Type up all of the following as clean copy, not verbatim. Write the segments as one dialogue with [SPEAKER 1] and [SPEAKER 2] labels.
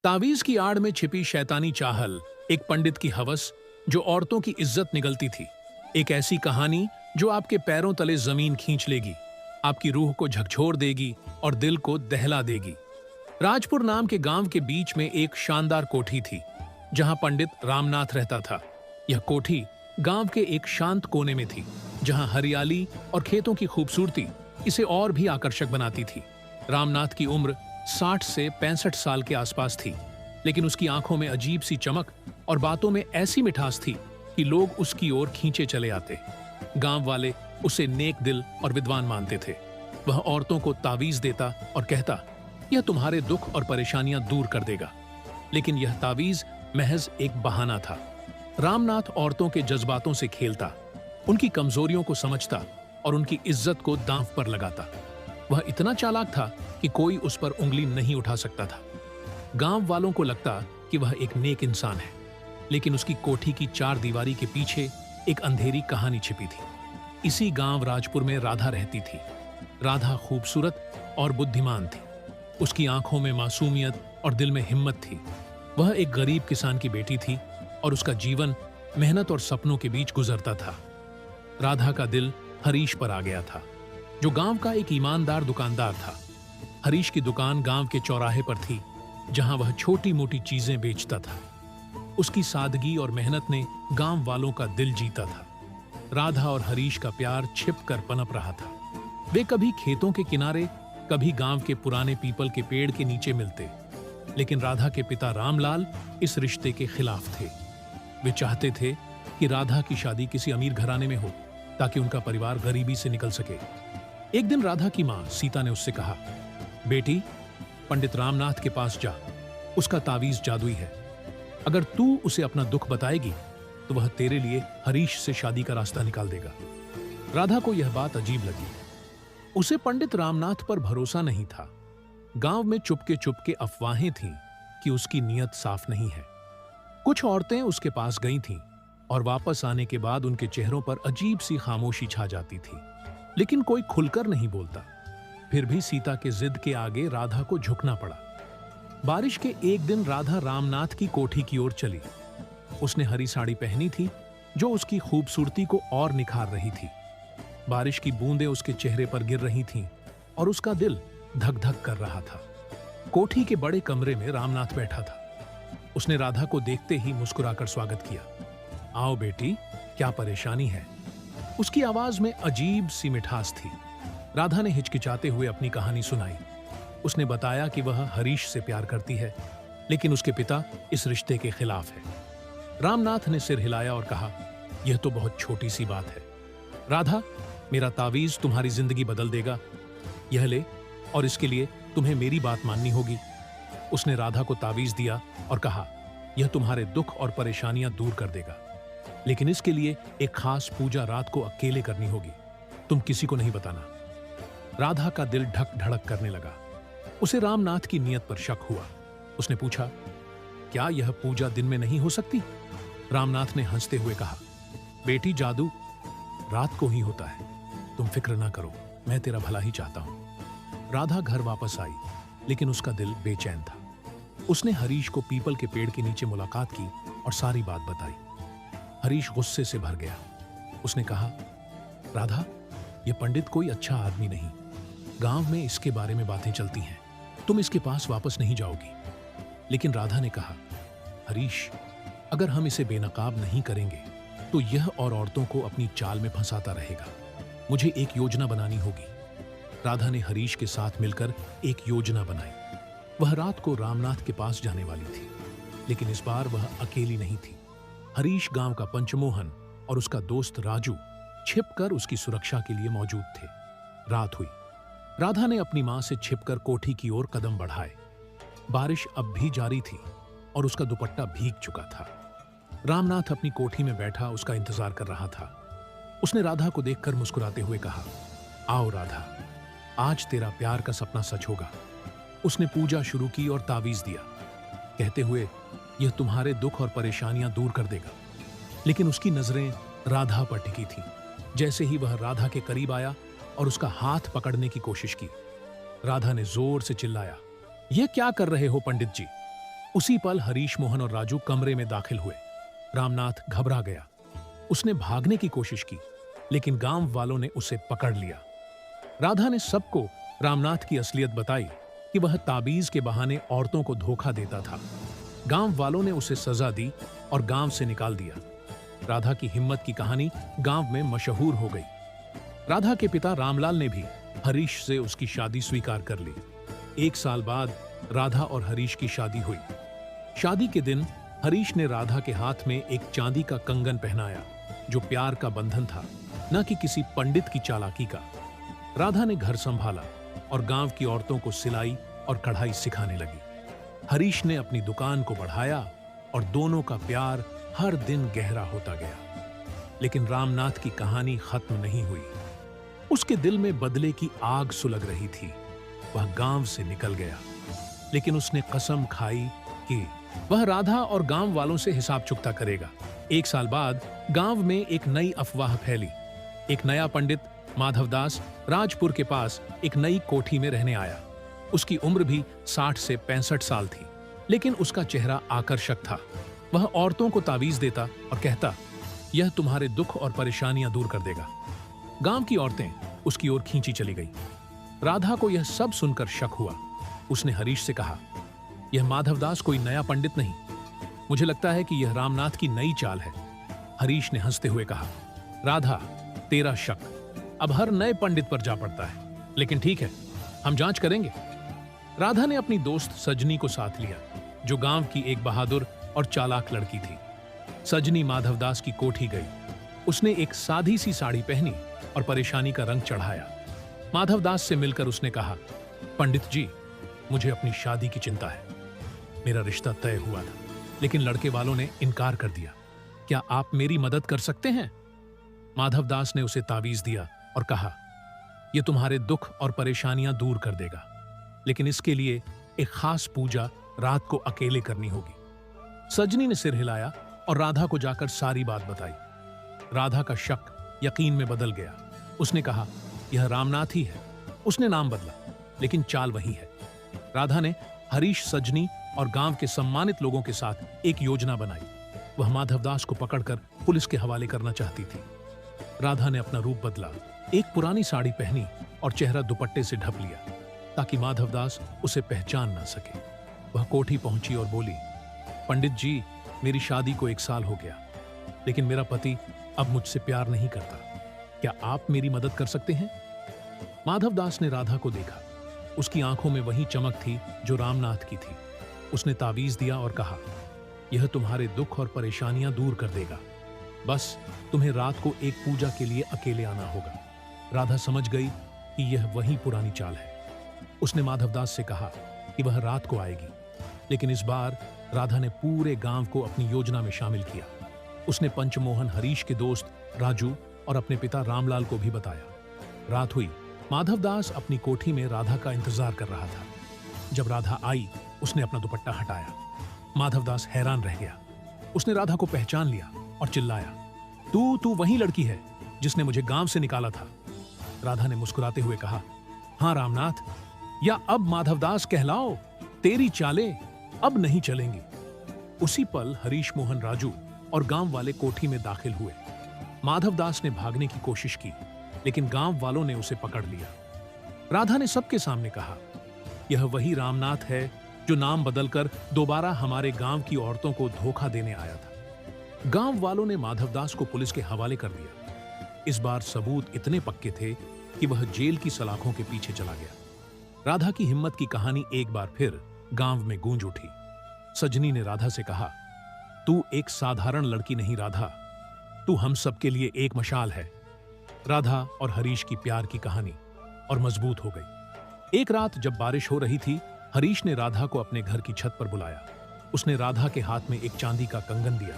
[SPEAKER 1] तावीज की आड़ में छिपी शैतानी चाहल, एक पंडित की हवस जो औरतों की इज्जत निगलती थी। एक ऐसी कहानी जो आपके पैरों तले जमीन खींच लेगी, आपकी रूह को झकझोर देगी और दिल को दहला देगी। राजपुर नाम के गांव के बीच में एक शानदार कोठी थी जहां पंडित रामनाथ रहता था। यह कोठी गांव के एक शांत कोने में थी जहां हरियाली और खेतों की खूबसूरती इसे और भी आकर्षक बनाती थी। रामनाथ की उम्र 60 से 65 साल के आसपास थी, लेकिन उसकी आंखों में अजीब सी चमक और बातों में ऐसी मिठास थी कि लोग उसकी ओर खींचे चले आते। गांव वाले उसे नेक दिल और विद्वान मानते थे। वह औरतों को तावीज देता और कहता, यह तुम्हारे दुख और परेशानियां दूर कर देगा। लेकिन यह तावीज महज एक बहाना था। रामनाथ औरतों के जज्बातों से खेलता, उनकी कमजोरियों को समझता और उनकी इज्जत को दांव पर लगाता। वह इतना चालाक था कि कोई उस पर उंगली नहीं उठा सकता था। गांव वालों को लगता कि वह एक नेक इंसान है, लेकिन उसकी कोठी की चार दीवारी के पीछे एक अंधेरी कहानी छिपी थी। इसी गांव राजपुर में राधा रहती थी। राधा खूबसूरत और बुद्धिमान थी। उसकी आंखों में मासूमियत और दिल में हिम्मत थी। वह एक गरीब किसान की बेटी थी और उसका जीवन मेहनत और सपनों के बीच गुजरता था। राधा का दिल हरीश पर आ गया था, जो गांव का एक ईमानदार दुकानदार था। हरीश की दुकान गांव के चौराहे पर थी, जहां वह छोटी मोटी चीजें बेचता था। उसकी सादगी और मेहनत ने गांव वालों का दिल जीता था। राधा और हरीश का प्यार छिप कर पनप रहा था। वे कभी खेतों के किनारे, कभी गांव के पुराने पीपल के पेड़ के नीचे मिलते। लेकिन राधा के पिता रामलाल इस रिश्ते के खिलाफ थे। वे चाहते थे कि राधा की शादी किसी अमीर घराने में हो, ताकि उनका परिवार गरीबी से निकल सके। एक दिन राधा की मां सीता ने उससे कहा, बेटी, पंडित रामनाथ के पास जा, उसका तावीज जादुई है। अगर तू उसे अपना दुख बताएगी तो वह तेरे लिए हरीश से शादी का रास्ता निकाल देगा। राधा को यह बात अजीब लगी। उसे पंडित रामनाथ पर भरोसा नहीं था। गांव में चुपके चुपके अफवाहें थीं कि उसकी नीयत साफ नहीं है। कुछ औरतें उसके पास गई थीं और वापस आने के बाद उनके चेहरों पर अजीब सी खामोशी छा जाती थी, लेकिन कोई खुलकर नहीं बोलता। फिर भी सीता के जिद के आगे राधा को झुकना पड़ा। बारिश के एक दिन राधा रामनाथ की कोठी की ओर चली। उसने हरी साड़ी पहनी थी जो उसकी खूबसूरती को और निखार रही थी। बारिश की बूंदें उसके चेहरे पर गिर रही थीं और उसका दिल धक धक कर रहा था। कोठी के बड़े कमरे में रामनाथ बैठा था। उसने राधा को देखते ही मुस्कुराकर स्वागत किया। आओ बेटी, क्या परेशानी है? उसकी आवाज में अजीब सी मिठास थी। राधा ने हिचकिचाते हुए अपनी कहानी सुनाई। उसने बताया कि वह हरीश से प्यार करती है, लेकिन उसके पिता इस रिश्ते के खिलाफ है। रामनाथ ने सिर हिलाया और कहा, यह तो बहुत छोटी सी बात है। राधा, मेरा तावीज तुम्हारी जिंदगी बदल देगा। यह ले, और इसके लिए तुम्हें मेरी बात माननी होगी। उसने राधा को तावीज दिया और कहा, यह तुम्हारे दुख और परेशानियां दूर कर देगा, लेकिन इसके लिए एक खास पूजा रात को अकेले करनी होगी। तुम किसी को नहीं बताना। राधा का दिल ढक ढड़क करने लगा। उसे रामनाथ की नीयत पर शक हुआ। उसने पूछा, क्या यह पूजा दिन में नहीं हो सकती? रामनाथ ने हंसते हुए कहा, बेटी, जादू रात को ही होता है। तुम फिक्र ना करो, मैं तेरा भला ही चाहता हूं। राधा घर वापस आई, लेकिन उसका दिल बेचैन था। उसने हरीश को पीपल के पेड़ के नीचे मुलाकात की और सारी बात बताई। हरीश गुस्से से भर गया। उसने कहा, राधा, यह पंडित कोई अच्छा आदमी नहीं। गांव में इसके बारे में बातें चलती हैं। तुम इसके पास वापस नहीं जाओगी। लेकिन राधा ने कहा, हरीश, अगर हम इसे बेनकाब नहीं करेंगे तो यह और औरतों को अपनी चाल में फंसाता रहेगा। मुझे एक योजना बनानी होगी। राधा ने हरीश के साथ मिलकर एक योजना बनाई। वह रात को रामनाथ के पास जाने वाली थी, लेकिन इस बार वह अकेली नहीं थी। हरीश, गांव का पंचमोहन और उसका दोस्त राजू छिपकर उसकी सुरक्षा के लिए मौजूद थे। रात हुई। राधा ने अपनी मां से छिपकर कोठी की ओर कदम बढ़ाए। बारिश अब भी जारी थी और उसका दुपट्टा भीग चुका था। रामनाथ अपनी कोठी में बैठा उसका इंतजार कर रहा था। उसने राधा को देखकर मुस्कुराते हुए कहा, आओ राधा, आज तेरा प्यार का सपना सच होगा। उसने पूजा शुरू की और तावीज दिया, कहते हुए, यह तुम्हारे दुख और परेशानियां दूर कर देगा। लेकिन उसकी नजरें राधा पर टिकी थी। जैसे ही वह राधा के करीब आया और उसका हाथ पकड़ने की कोशिश की, राधा ने जोर से चिल्लाया, यह क्या कर रहे हो पंडित जी? उसी पल हरीश मोहन और राजू कमरे में दाखिल हुए। रामनाथ घबरा गया। उसने भागने की कोशिश की, लेकिन गांव वालों ने उसे पकड़ लिया। राधा ने सबको रामनाथ की असलियत बताई कि वह ताबीज के बहाने औरतों को धोखा देता था। गांव वालों ने उसे सजा दी और गांव से निकाल दिया। राधा की हिम्मत की कहानी गांव में मशहूर हो गई। राधा के पिता रामलाल ने भी हरीश से उसकी शादी स्वीकार कर ली। 1 साल बाद राधा और हरीश की शादी हुई। शादी के दिन हरीश ने राधा के हाथ में एक चांदी का कंगन पहनाया, जो प्यार का बंधन था, न कि किसी पंडित की चालाकी का। राधा ने घर संभाला और गांव की औरतों को सिलाई और कढ़ाई सिखाने लगी। हरीश ने अपनी दुकान को बढ़ाया और दोनों का प्यार हर दिन गहरा होता गया। लेकिन रामनाथ की कहानी खत्म नहीं हुई। उसके दिल में बदले की आग सुलग रही थी। वह गांव से निकल गया, लेकिन उसने कसम खाई कि वह राधा और गांव वालों से हिसाब चुकता करेगा। 1 साल बाद गांव में एक नई अफवाह फैली। एक नया पंडित माधवदास राजपुर के पास एक नई कोठी में रहने आया। उसकी उम्र भी 60 से 65 साल थी, लेकिन उसका चेहरा आकर्षक था। वह औरतों को तावीज देता और कहता, यह तुम्हारे दुख और परेशानियां दूर कर देगा। गांव की औरतें उसकी ओर खींची चली गई। राधा को यह सब सुनकर शक हुआ। उसने हरीश से कहा, यह माधवदास कोई नया पंडित नहीं, मुझे लगता है कि यह रामनाथ की नई चाल है। हरीश ने हंसते हुए कहा, राधा, तेरा शक अब हर नए पंडित पर जा पड़ता है, लेकिन ठीक है, हम जांच करेंगे। राधा ने अपनी दोस्त सजनी को साथ लिया, जो गांव की एक बहादुर और चालाक लड़की थी। सजनी माधवदास की कोठी गई। उसने एक सादी सी साड़ी पहनी और परेशानी का रंग चढ़ाया। माधवदास से मिलकर उसने कहा, पंडित जी, मुझे अपनी शादी की चिंता है। मेरा रिश्ता तय हुआ था, लेकिन लड़के वालों ने इनकार कर दिया। क्या आप मेरी मदद कर सकते हैं? माधवदास ने उसे तावीज दिया और कहा, यह तुम्हारे दुख और परेशानियां दूर कर देगा, लेकिन इसके लिए एक खास पूजा रात को अकेले करनी होगी। सजनी ने सिर हिलाया और राधा को जाकर सारी बात बताई। राधा का शक यकीन में बदल गया। उसने कहा, यह रामनाथ ही है। उसने नाम बदला, लेकिन चाल वही है। राधा ने हरीश, सजनी और गांव के सम्मानित लोगों के साथ एक योजना बनाई। वह माधवदास को पकड़कर पुलिस के हवाले करना चाहती थी। राधा ने अपना रूप बदला, एक पुरानी साड़ी पहनी और चेहरा दुपट्टे से ढक लिया, ताकि माधवदास उसे पहचान ना सके। वह कोठी पहुंची और बोली, पंडित जी, मेरी शादी को 1 साल हो गया, लेकिन मेरा पति अब मुझसे प्यार नहीं करता। क्या आप मेरी मदद कर सकते हैं? माधवदास ने राधा को देखा। उसकी आंखों में वही चमक थी जो रामनाथ की थी। उसने तावीज दिया और कहा, यह तुम्हारे दुख और परेशानियां दूर कर देगा। बस तुम्हें रात को एक पूजा के लिए अकेले आना होगा। राधा समझ गई कि यह वही पुरानी चाल है। उसने माधवदास से कहा कि वह रात को आएगी, लेकिन इस बार राधा ने पूरे गांव को अपनी योजना में शामिल किया। उसने पंचमोहन, हरीश के दोस्त राजू और अपने पिता रामलाल को भी बताया। रात हुई। माधवदास अपनी कोठी में राधा का इंतजार कर रहा था। जब राधा आई, उसने अपना दुपट्टा हटाया। माधवदास हैरान रह गया। उसने राधा को पहचान लिया और चिल्लाया, तू वही लड़की है जिसने मुझे गांव से निकाला था। राधा ने मुस्कुराते हुए कहा, हाँ रामनाथ, या अब माधवदास कहलाओ, तेरी चालें अब नहीं चलेंगी। उसी पल हरीश, मोहन, राजू और गांव वाले कोठी में दाखिल हुए। माधवदास ने भागने की कोशिश की, लेकिन गांव वालों ने उसे पकड़ लिया। राधा ने सबके सामने कहा, यह वही रामनाथ है जो नाम बदलकर दोबारा हमारे गांव की औरतों को धोखा देने आया था। गांव वालों ने माधवदास को पुलिस के हवाले कर दिया। इस बार सबूत इतने पक्के थे कि वह जेल की सलाखों के पीछे चला गया। राधा की हिम्मत की कहानी एक बार फिर गांव में गूंज उठी। सजनी ने राधा से कहा, तू एक साधारण लड़की नहीं राधा, तू हम सबके लिए एक मशाल है। राधा और हरीश की प्यार की कहानी और मजबूत हो गई। एक रात जब बारिश हो रही थी, हरीश ने राधा को अपने घर की छत पर बुलाया। उसने राधा के हाथ में एक चांदी का कंगन दिया।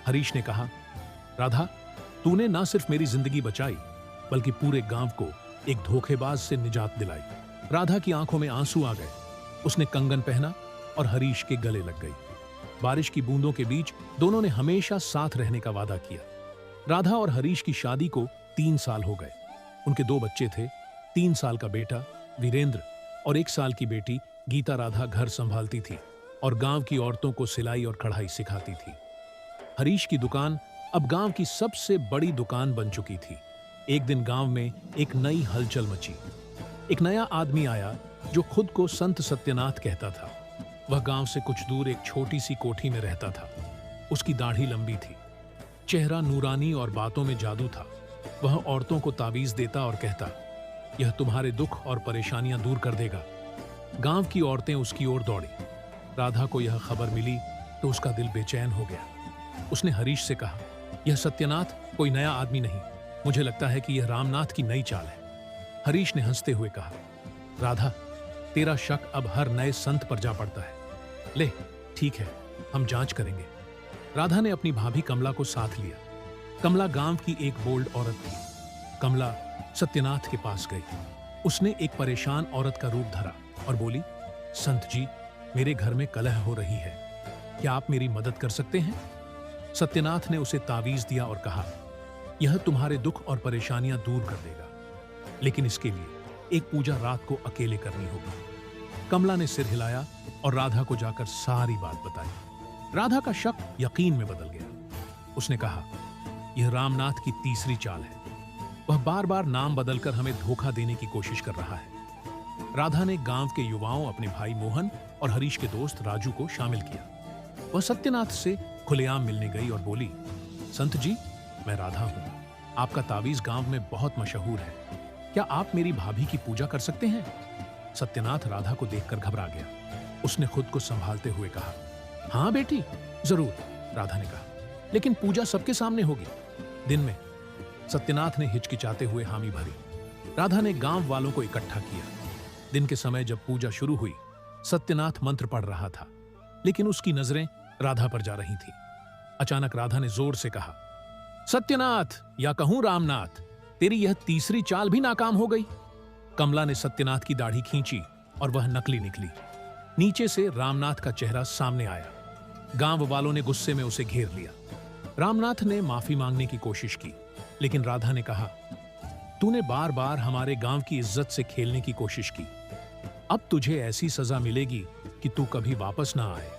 [SPEAKER 1] हरीश ने कहा, राधा, तूने ना सिर्फ मेरी जिंदगी बचाई, बल्कि पूरे गांव को एक धोखेबाज से निजात दिलाई। राधा की आंखों में आंसू आ गए। उसने कंगन पहना और हरीश के गले लग गई। बारिश की बूंदों के बीच दोनों ने हमेशा साथ रहने का वादा किया। राधा और हरीश की शादी को 3 साल हो गए। उनके 2 बच्चे थे, 3 साल का बेटा वीरेंद्र और 1 साल की बेटी गीता। राधा घर संभालती थी। और गांव की औरतों को सिलाई और कढ़ाई सिखाती थी। हरीश की दुकान अब गांव की सबसे बड़ी दुकान बन चुकी थी। एक दिन गांव में एक नई हलचल मची। एक नया आदमी आया जो खुद को संत सत्यनाथ कहता था। वह गांव से कुछ दूर एक छोटी सी कोठी में रहता था। उसकी दाढ़ी लंबी थी, चेहरा नूरानी और बातों में जादू था। वह औरतों को तावीज देता और कहता, यह तुम्हारे दुख और परेशानियां दूर कर देगा। गांव की औरतें उसकी ओर दौड़ी। राधा को यह खबर मिली तो उसका दिल बेचैन हो गया। उसने हरीश से कहा, यह सत्यनाथ कोई नया आदमी नहीं, मुझे लगता है कि यह रामनाथ की नई चाल है। हरीश ने हंसते हुए कहा, राधा, तेरा शक अब हर नए संत पर जा पड़ता है। ले, ठीक है, हम जांच करेंगे। राधा ने अपनी भाभी कमला को साथ लिया। कमला गांव की एक बोल्ड औरत थी। कमला सत्यनाथ के पास गई। उसने एक परेशान औरत का रूप धरा और बोली, संत जी, मेरे घर में कलह हो रही है, क्या आप मेरी मदद कर सकते हैं? सत्यनाथ ने उसे तावीज दिया और कहा, यह तुम्हारे दुख और परेशानियां दूर कर देगा, लेकिन इसके लिए एक पूजा रात को अकेले करनी होगी। कमला ने सिर हिलाया और राधा को जाकर सारी बात बताई। राधा का शक यकीन में बदल गया। उसने कहा, यह रामनाथ की तीसरी चाल है। वह बार बार नाम बदलकर हमें धोखा देने की कोशिश कर रहा है। राधा ने गांव के युवाओं, अपने भाई मोहन और हरीश के दोस्त राजू को शामिल किया। वह सत्यनाथ से खुलेआम मिलने गई और बोली, संत जी, मैं राधा हूं। आपका तावीज गांव में बहुत मशहूर है, क्या आप मेरी भाभी की पूजा कर सकते हैं? सत्यनाथ राधा को देखकर घबरा गया। उसने खुद को संभालते हुए कहा, हाँ बेटी, जरूर। राधा ने कहा, लेकिन पूजा सबके सामने होगी, दिन में। सत्यनाथ ने हिचकिचाते हुए हामी भरी। राधा ने गांव वालों को इकट्ठा किया। दिन के समय जब पूजा शुरू हुई, सत्यनाथ मंत्र पढ़ रहा था, लेकिन उसकी नजरें राधा पर जा रही थी। अचानक राधा ने जोर से कहा, सत्यनाथ, या कहूं रामनाथ, तेरी यह तीसरी चाल भी नाकाम हो गई। कमला ने सत्यनाथ की दाढ़ी खींची और वह नकली निकली। नीचे से रामनाथ का चेहरा सामने आया। गांव वालों ने गुस्से में उसे घेर लिया। रामनाथ ने माफी मांगने की कोशिश की, लेकिन राधा ने कहा, तूने बार बार हमारे गांव की इज्जत से खेलने की कोशिश की। अब तुझे ऐसी सजा मिलेगी कि तू कभी वापस ना आए।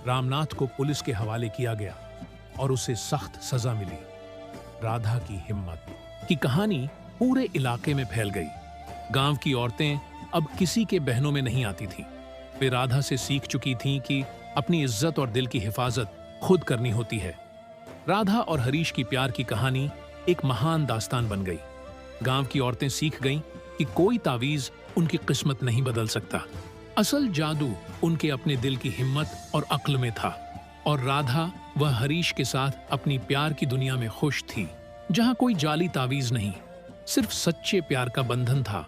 [SPEAKER 1] रामनाथ को पुलिस के हवाले किया गया और उसे सख्त सजा मिली। राधा की हिम्मत की कहानी पूरे इलाके में फैल गई। गांव की औरतें अब किसी के बहनों में नहीं आती थीं। वे राधा से सीख चुकी थीं कि अपनी इज्जत और दिल की हिफाजत खुद करनी होती है। राधा और हरीश की प्यार की कहानी एक महान दास्तान बन गई। गांव की औरतें सीख गईं कि कोई तावीज उनकी किस्मत नहीं बदल सकता। असल जादू उनके अपने दिल की हिम्मत और अक्ल में था। और राधा व हरीश के साथ अपनी प्यार की दुनिया में खुश थी, जहां कोई जाली तावीज नहीं, सिर्फ सच्चे प्यार का बंधन था।